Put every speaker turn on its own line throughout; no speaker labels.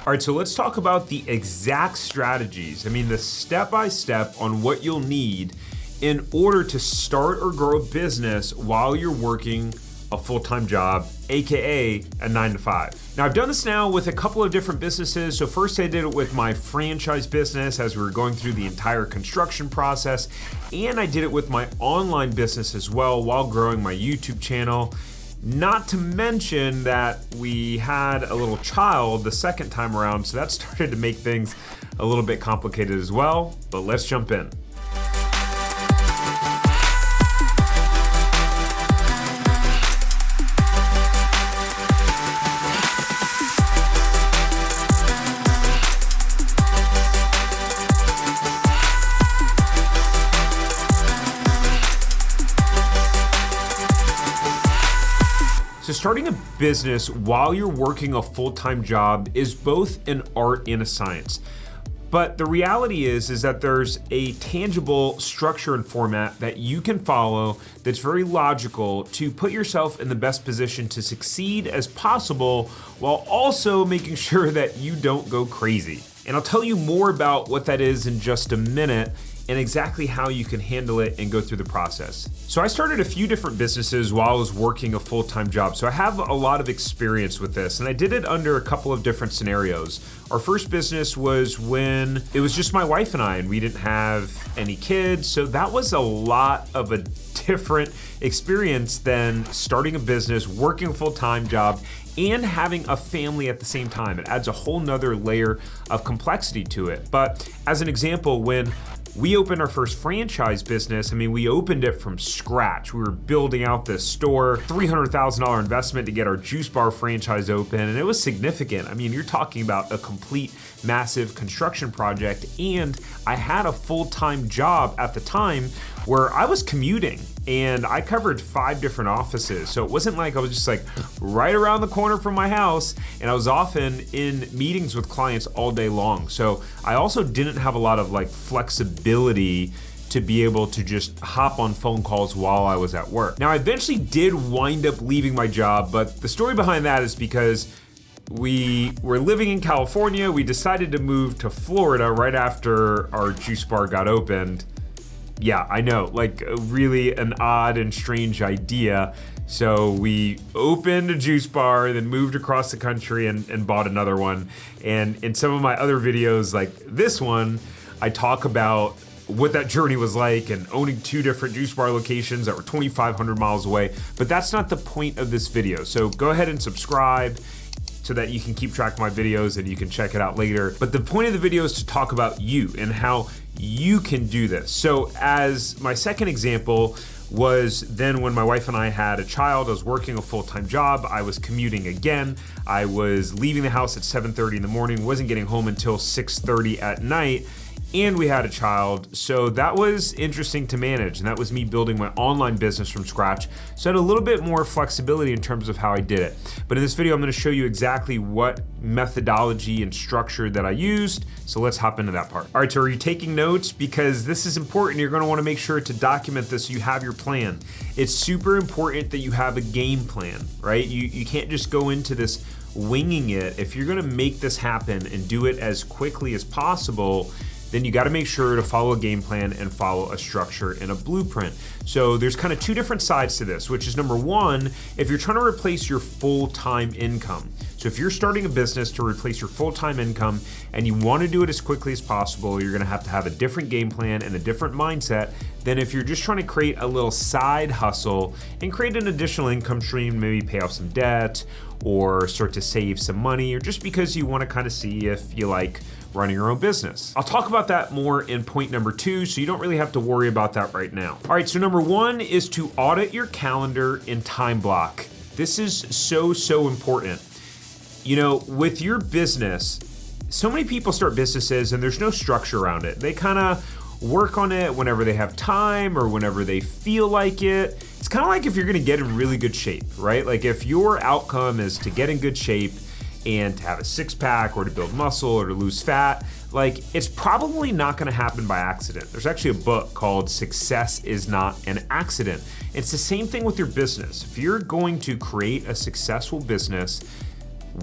All right, so let's talk about the exact strategies. I mean, the step-by-step on what you'll need in order to start or grow a business while you're working a full-time job, AKA a 9-to-5. Now, I've done this now with a couple of different businesses. So first I did it with my franchise business as we were going through the entire construction process. And I did it with my online business as well while growing my YouTube channel. Not to mention that we had a little child the second time around, so that started to make things a little bit complicated as well, but let's jump in. So starting a business while you're working a full-time job is both an art and a science. But the reality is that there's a tangible structure and format that you can follow that's very logical to put yourself in the best position to succeed as possible while also making sure that you don't go crazy. And I'll tell you more about what that is in just a minute and exactly how you can handle it and go through the process. So I started a few different businesses while I was working a full-time job. So I have a lot of experience with this, and I did it under a couple of different scenarios. Our first business was when it was just my wife and I, and we didn't have any kids. So that was a lot of a different experience than starting a business, working a full-time job, and having a family at the same time. It adds a whole nother layer of complexity to it. But as an example, when we opened our first franchise business, I mean, we opened it from scratch. We were building out this store, $300,000 investment to get our juice bar franchise open, and it was significant. I mean, you're talking about a complete massive construction project, and I had a full-time job at the time where I was commuting and I covered 5 different offices. So it wasn't like I was just like right around the corner from my house, and I was often in meetings with clients all day long. So I also didn't have a lot of like flexibility to be able to just hop on phone calls while I was at work. Now, I eventually did wind up leaving my job, but the story behind that is because we were living in California. We decided to move to Florida right after our juice bar got opened. Yeah, I know, like really an odd and strange idea. So we opened a juice bar, then moved across the country and bought another one. And in some of my other videos, like this one, I talk about what that journey was like and owning 2 different juice bar locations that were 2,500 miles away. But that's not the point of this video. So go ahead and subscribe so that you can keep track of my videos and you can check it out later. But the point of the video is to talk about you and how you can do this. So as my second example was then when my wife and I had a child, I was working a full-time job, I was commuting again, I was leaving the house at 7:30 in the morning, wasn't getting home until 6:30 at night, and we had a child. So that was interesting to manage, and that was me building my online business from scratch. So I had a little bit more flexibility in terms of how I did it. But in this video, I'm gonna show you exactly what methodology and structure that I used. So let's hop into that part. All right, so are you taking notes? Because this is important. You're gonna wanna make sure to document this so you have your plan. It's super important that you have a game plan, right? You can't just go into this winging it. If you're gonna make this happen and do it as quickly as possible, then you gotta make sure to follow a game plan and follow a structure and a blueprint. So there's kind of 2 different sides to this, which is number 1, if you're trying to replace your full-time income. So if you're starting a business to replace your full-time income and you wanna do it as quickly as possible, you're gonna have a different game plan and a different mindset than if you're just trying to create a little side hustle and create an additional income stream, maybe pay off some debt or start to save some money, or just because you wanna kind of see if you like running your own business. I'll talk about that more in point number 2, so you don't really have to worry about that right now. All right, so number 1 is to audit your calendar and time block. This is so important. You know, with your business, so many people start businesses and there's no structure around it. They kind of work on it whenever they have time or whenever they feel like it. It's kind of like if you're gonna get in really good shape, right? Like if your outcome is to get in good shape and to have a 6-pack or to build muscle or to lose fat, like it's probably not gonna happen by accident. There's actually a book called Success is Not an Accident. It's the same thing with your business. If you're going to create a successful business,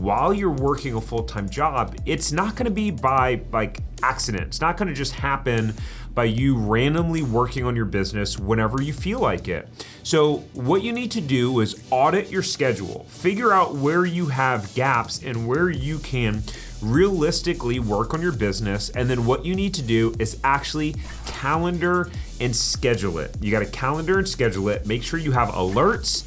while you're working a full-time job, it's not gonna be by like accident. It's not gonna just happen by you randomly working on your business whenever you feel like it. So what you need to do is audit your schedule, figure out where you have gaps and where you can realistically work on your business. And then what you need to do is actually calendar and schedule it. You gotta calendar and schedule it, make sure you have alerts.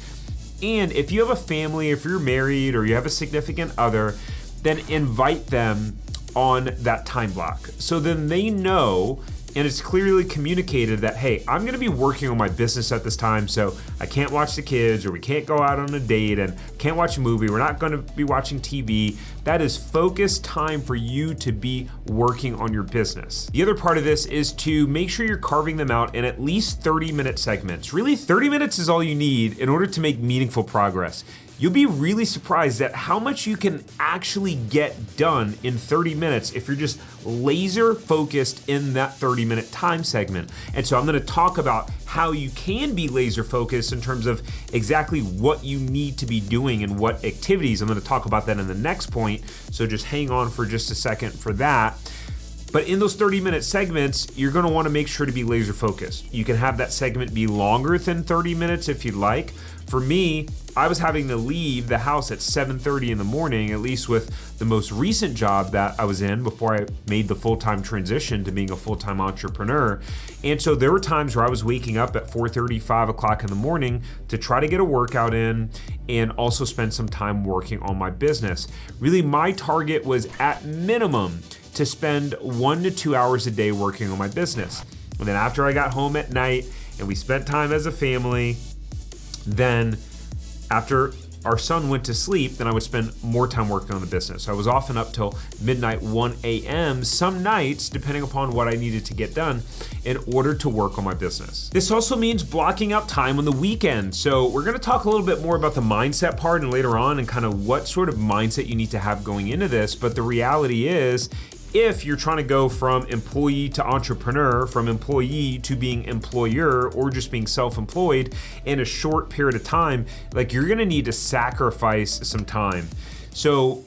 And if you have a family, if you're married or you have a significant other, then invite them on that time block. So then they know, and it's clearly communicated that, hey, I'm gonna be working on my business at this time, so I can't watch the kids, or we can't go out on a date and can't watch a movie, we're not gonna be watching TV. That is focused time for you to be working on your business. The other part of this is to make sure you're carving them out in at least 30-minute segments. Really, 30 minutes is all you need in order to make meaningful progress. You'll be really surprised at how much you can actually get done in 30 minutes if you're just laser focused in that 30-minute time segment. And so I'm gonna talk about how you can be laser focused in terms of exactly what you need to be doing and what activities. I'm gonna talk about that in the next point, so just hang on for just a second for that. But in those 30-minute segments, you're gonna wanna make sure to be laser focused. You can have that segment be longer than 30 minutes if you'd like. For me, I was having to leave the house at 7:30 in the morning, at least with the most recent job that I was in before I made the full-time transition to being a full-time entrepreneur. And so there were times where I was waking up at 4:30, 5 o'clock in the morning to try to get a workout in and also spend some time working on my business. Really, my target was at minimum to spend 1 to 2 hours a day working on my business. And then after I got home at night and we spent time as a family, then after our son went to sleep, then I would spend more time working on the business. So I was often up till midnight, 1 a.m., some nights, depending upon what I needed to get done in order to work on my business. This also means blocking out time on the weekend. So we're gonna talk a little bit more about the mindset part and later on and kind of what sort of mindset you need to have going into this. But the reality is, if you're trying to go from employee to entrepreneur, from employee to being employer, or just being self-employed in a short period of time, like you're gonna need to sacrifice some time. So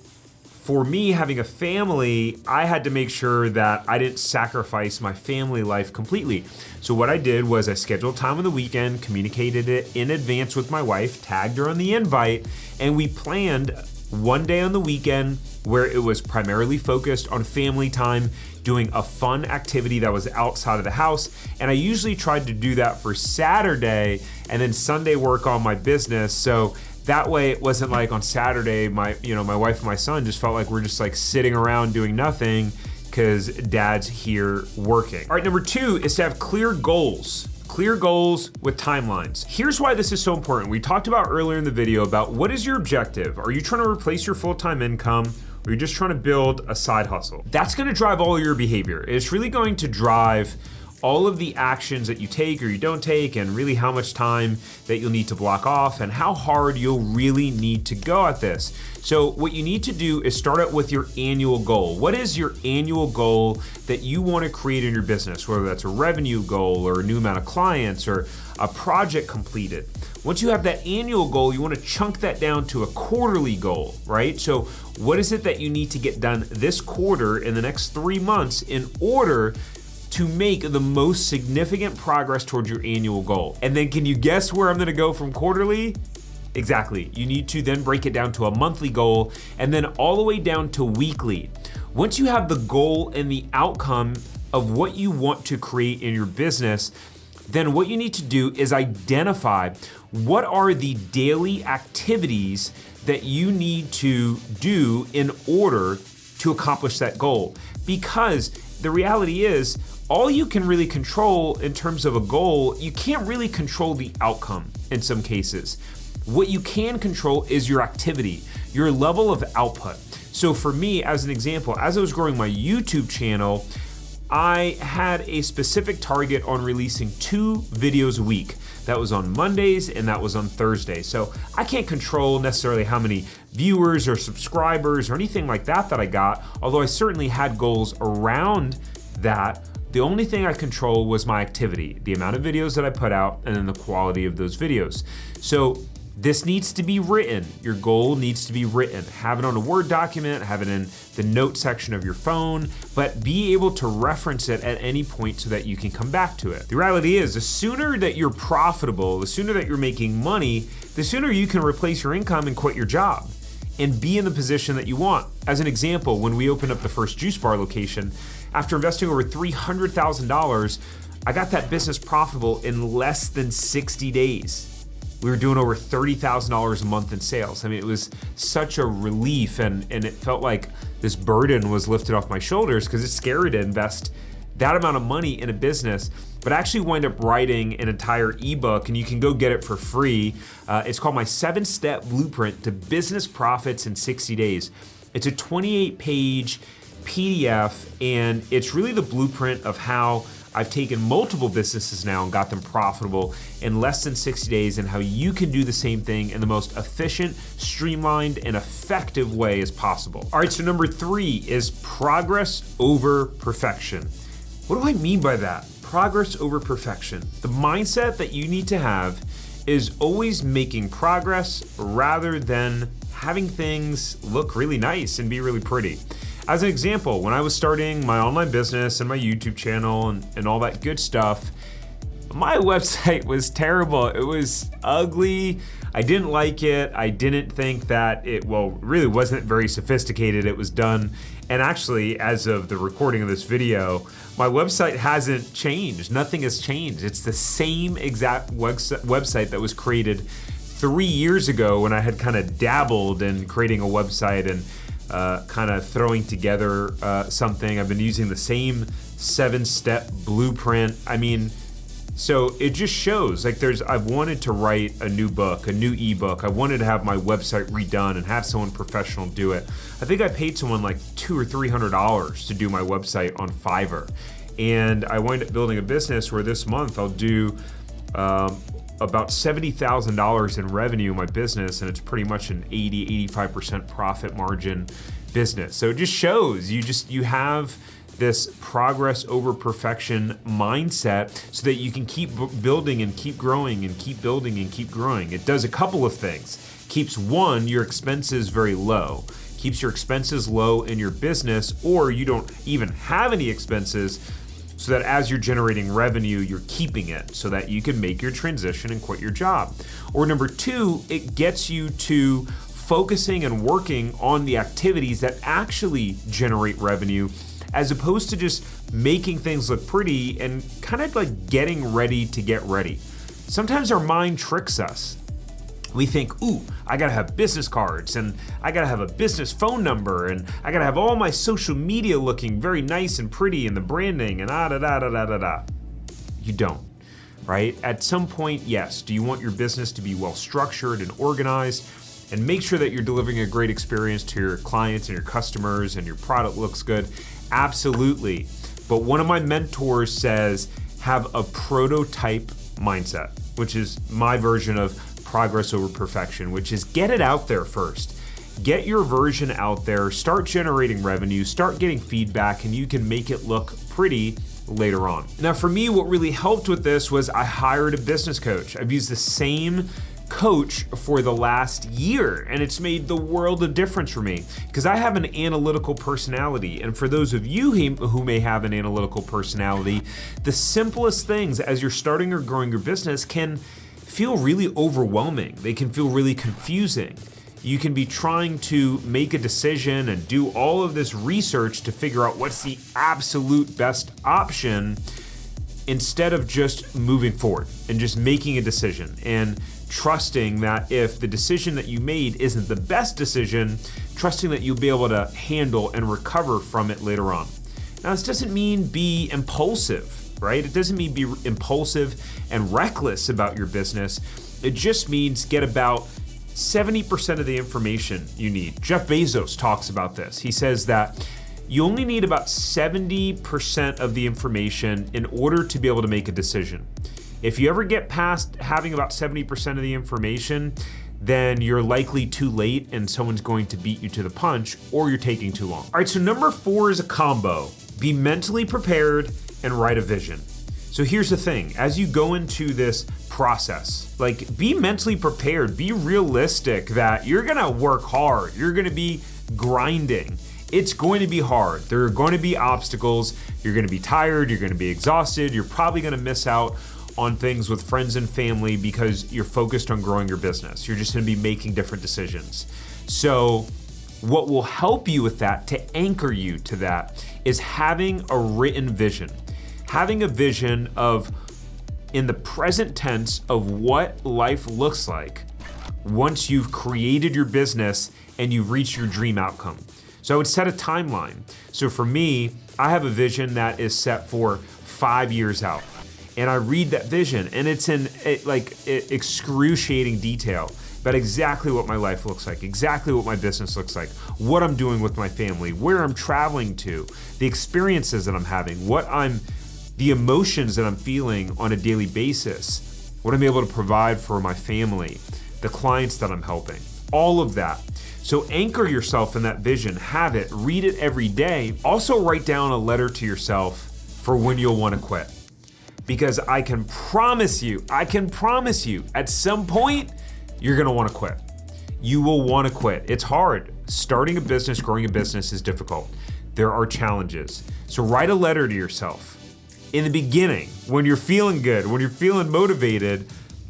for me, having a family, I had to make sure that I didn't sacrifice my family life completely. So what I did was I scheduled time on the weekend, communicated it in advance with my wife, tagged her on the invite, and we planned one day on the weekend where it was primarily focused on family time, doing a fun activity that was outside of the house. And I usually tried to do that for Saturday and then Sunday work on my business. So that way it wasn't like on Saturday, my wife and my son just felt like we're just like sitting around doing nothing because dad's here working. All right, number 2 is to have clear goals. Clear goals with timelines. Here's why this is so important. We talked about earlier in the video about what is your objective? Are you trying to replace your full-time income, or you're just trying to build a side hustle? That's gonna drive all your behavior. It's really going to drive all of the actions that you take or you don't take, and really how much time that you'll need to block off and how hard you'll really need to go at this. So what you need to do is start out with your annual goal. What is your annual goal that you want to create in your business, whether that's a revenue goal or a new amount of clients or a project completed? Once you have that annual goal, you want to chunk that down to a quarterly goal, right? So what is it that you need to get done this quarter in the next 3 months in order to make the most significant progress towards your annual goal? And then can you guess where I'm gonna go from quarterly? Exactly. You need to then break it down to a monthly goal and then all the way down to weekly. Once you have the goal and the outcome of what you want to create in your business, then what you need to do is identify what are the daily activities that you need to do in order to accomplish that goal. Because the reality is, all you can really control in terms of a goal, you can't really control the outcome in some cases. What you can control is your activity, your level of output. So for me, as an example, as I was growing my YouTube channel, I had a specific target on releasing 2 videos a week. That was on Mondays and that was on Thursdays. So I can't control necessarily how many viewers or subscribers or anything like that I got, although I certainly had goals around that. The only thing I control was my activity, the amount of videos that I put out, and then the quality of those videos. So This needs to be written. Your goal needs to be written. Have it on a Word document, have it in the note section of your phone, but be able to reference it at any point so that you can come back to it. The reality is, the sooner that you're profitable, the sooner that you're making money, the sooner you can replace your income and quit your job and be in the position that you want. As an example, when we opened up the first juice bar location, after investing over $300,000, I got that business profitable in less than 60 days. We were doing over $30,000 a month in sales. I mean, it was such a relief, and it felt like this burden was lifted off my shoulders because it's scary to invest that amount of money in a business. But I actually wind up writing an entire ebook, and you can go get it for free. It's called my 7-Step Blueprint to Business Profits in 60 Days. It's a 28-page PDF, and it's really the blueprint of how I've taken multiple businesses now and got them profitable in less than 60 days, and how you can do the same thing in the most efficient, streamlined, and effective way as possible. All right, so number 3 is progress over perfection. What do I mean by that? Progress over perfection. The mindset that you need to have is always making progress rather than having things look really nice and be really pretty. As an example, when I was starting my online business and my YouTube channel and all that good stuff, my website was terrible. It was ugly. I didn't like it. I didn't think that it, really wasn't very sophisticated. It was done. And actually, as of the recording of this video, my website hasn't changed. Nothing has changed. It's the same exact website that was created 3 years ago when I had kind of dabbled in creating a website and kind of throwing together something. I've been using the same 7-step blueprint. I mean, so it just shows like I've wanted to write a new book, a new ebook. I wanted to have my website redone and have someone professional do it. I think I paid someone like $200 or $300 to do my website on Fiverr. And I wind up building a business where this month I'll do about $70,000 in revenue in my business, and it's pretty much an 80-85% profit margin business. So it just shows you have this progress over perfection mindset so that you can keep building and keep growing and keep building and keep growing. It does a couple of things. Keeps your expenses very low. Keeps your expenses low in your business, or you don't even have any expenses, so that as you're generating revenue, you're keeping it so that you can make your transition and quit your job. Or number 2, it gets you to focusing and working on the activities that actually generate revenue, as opposed to just making things look pretty and kind of like getting ready to get ready. Sometimes our mind tricks us. We think, ooh, I gotta have business cards, and I gotta have a business phone number, and I gotta have all my social media looking very nice and pretty, and the branding, and da-da-da-da-da-da. You don't, right? At some point, yes. Do you want your business to be well structured and organized, and make sure that you're delivering a great experience to your clients and your customers, and your product looks good? Absolutely. But one of my mentors says, have a prototype mindset, which is my version of progress over perfection, which is get it out there first. Get your version out there, start generating revenue, start getting feedback, and you can make it look pretty later on. Now for me, what really helped with this was I hired a business coach. I've used the same coach for the last year, and it's made the world of difference for me because I have an analytical personality. And for those of you who may have an analytical personality, the simplest things as you're starting or growing your business can feel really overwhelming. They can feel really confusing. You can be trying to make a decision and do all of this research to figure out what's the absolute best option instead of just moving forward and just making a decision and trusting that if the decision that you made isn't the best decision, trusting that you'll be able to handle and recover from it later on. Now, this doesn't mean be impulsive, right? It doesn't mean be impulsive and reckless about your business. It just means get about 70% of the information you need. Jeff Bezos talks about this. He says that you only need about 70% of the information in order to be able to make a decision. If you ever get past having about 70% of the information, then you're likely too late and someone's going to beat you to the punch, or you're taking too long. All right, so number 4 is a combo. Be mentally prepared and write a vision. So here's the thing, as you go into this process, like be mentally prepared, be realistic that you're gonna work hard, you're gonna be grinding. It's going to be hard. There are going to be obstacles. You're going to be tired. You're going to be exhausted. You're probably going to miss out on things with friends and family because you're focused on growing your business. You're just going to be making different decisions. So what will help you with that, to anchor you to that, is having a written vision. Having a vision of, in the present tense, of what life looks like once you've created your business and you've reached your dream outcome. So I would set a timeline. So for me, I have a vision that is set for 5 years out. And I read that vision and it's in excruciating detail about exactly what my life looks like, exactly what my business looks like, what I'm doing with my family, where I'm traveling to, the experiences that I'm having, the emotions that I'm feeling on a daily basis, what I'm able to provide for my family, the clients that I'm helping, all of that. So anchor yourself in that vision, have it, read it every day. Also write down a letter to yourself for when you'll want to quit. Because I can promise you, at some point, you're gonna want to quit. You will want to quit. It's hard. Starting a business, growing a business is difficult. There are challenges. So write a letter to yourself in the beginning, when you're feeling good, when you're feeling motivated,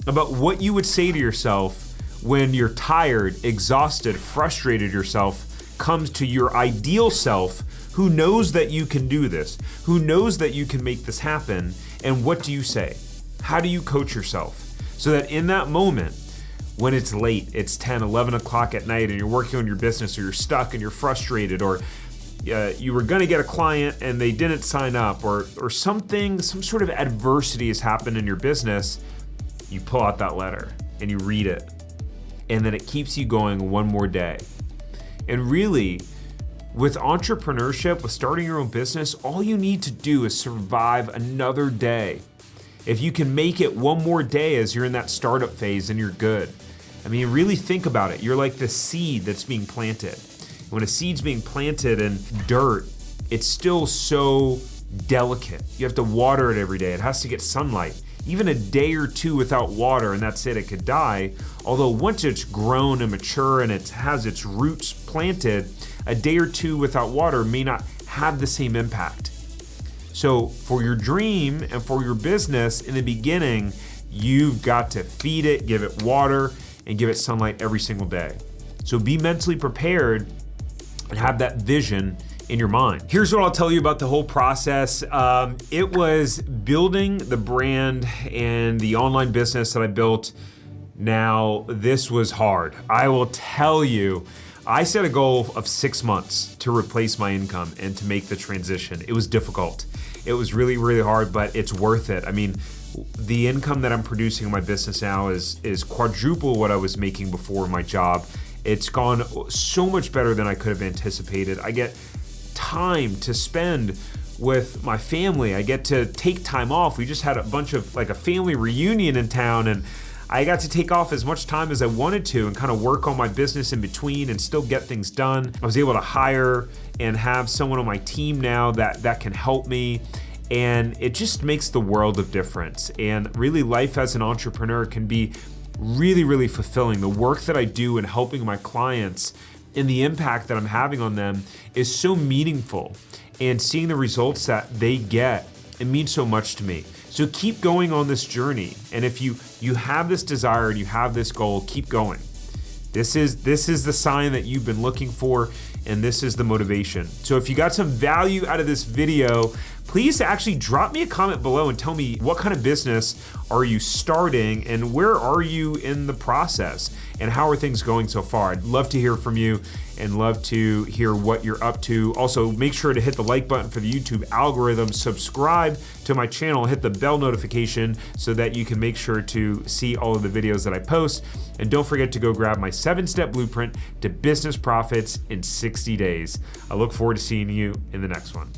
about what you would say to yourself when you're tired, exhausted, frustrated yourself comes to your ideal self who knows that you can do this, who knows that you can make this happen, and what do you say? How do you coach yourself? So that in that moment, when it's late, it's 10, 11 o'clock at night and you're working on your business or you're stuck and you're frustrated or you were gonna get a client and they didn't sign up or some sort of adversity has happened in your business, you pull out that letter and you read it. And then it keeps you going one more day. And really, with entrepreneurship, with starting your own business, all you need to do is survive another day. If you can make it one more day as you're in that startup phase, then you're good. I mean, really think about it. You're like the seed that's being planted. When a seed's being planted in dirt, it's still so delicate. You have to water it every day. It has to get sunlight. Even a day or two without water and that's it, it could die. Although once it's grown and mature and it has its roots planted, a day or two without water may not have the same impact. So for your dream and for your business in the beginning, you've got to feed it, give it water, and give it sunlight every single day. So be mentally prepared and have that vision in your mind. Here's what I'll tell you about the whole process. It was building the brand and the online business that I built. Now, this was hard. I will tell you, I set a goal of 6 months to replace my income and to make the transition. It was difficult. It was really, really hard, but it's worth it. I mean, the income that I'm producing in my business now is quadruple what I was making before my job. It's gone so much better than I could have anticipated. I get time to spend with my family. I get to take time off. We just had a bunch of a family reunion in town and I got to take off as much time as I wanted to and kind of work on my business in between and still get things done. I was able to hire and have someone on my team now that can help me. And it just makes the world of difference. And really life as an entrepreneur can be really, really fulfilling. The work that I do in helping my clients and the impact that I'm having on them is so meaningful. And seeing the results that they get, it means so much to me. So keep going on this journey. And if you have this desire and you have this goal, keep going. This is the sign that you've been looking for, and this is the motivation. So if you got some value out of this video, please actually drop me a comment below and tell me what kind of business are you starting and where are you in the process and how are things going so far? I'd love to hear from you and love to hear what you're up to. Also, make sure to hit the like button for the YouTube algorithm, subscribe to my channel, hit the bell notification so that you can make sure to see all of the videos that I post. And don't forget to go grab my 7-step blueprint to business profits in 60 days. I look forward to seeing you in the next one.